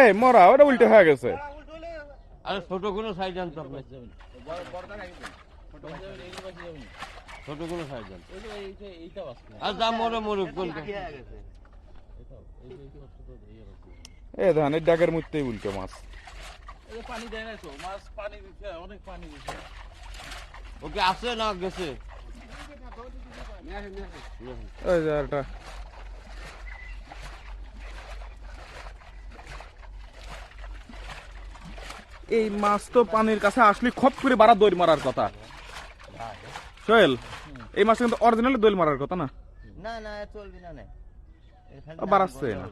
এই মরা ওটা উল্টে হয়ে গেছে। আরে ছোট কোনো সাইজ আনতো আপনি, ছোট কোনো সাইজ আন। আর যা মরে মরুক কোনটা। এ ধানের ডাকের মধ্যেই উল্টে মাছ। পানি দেয় না তো, মাছ পানি দিচ্ছে, অনেক পানি দিচ্ছে। ওকে আছে না গেছে? ওই যে আরেকটা। এই মাছ তো পানির কাছে আসলে খপ করে বাড়া দৌড় মারার কথা। সোহেল, এই মাছ কিন্তু অরিজিনালি দৌড় মারার কথা না? না না চলবি না, বাড়াচ্ছে না,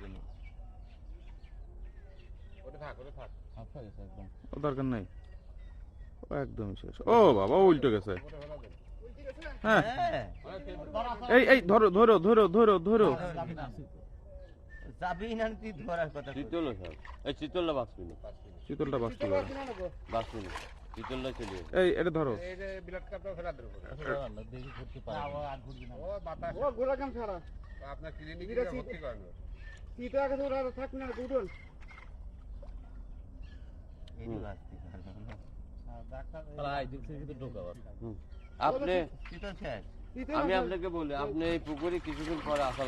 ও দরকার নাই, ও একদমই শেষ। ও বাবা উল্টে গেছে। হ্যাঁ এই এই ধরো ধরো ধরো ধরো ধরো। যাবি না তুই ধরার কথা। চিতল স্যার, এই চিতলটা বাঁচবি না, চিতলটা বাঁচতে পারে, বাঁচবি না, চিতলটা চলে যাবে। এই এটা ধরো। আপনার ক্লিনিকে ভর্তি করবে। আপনি, আমি আপনাকে বলি, আপনি এই পুকুরে কিছুদিন পরে আসা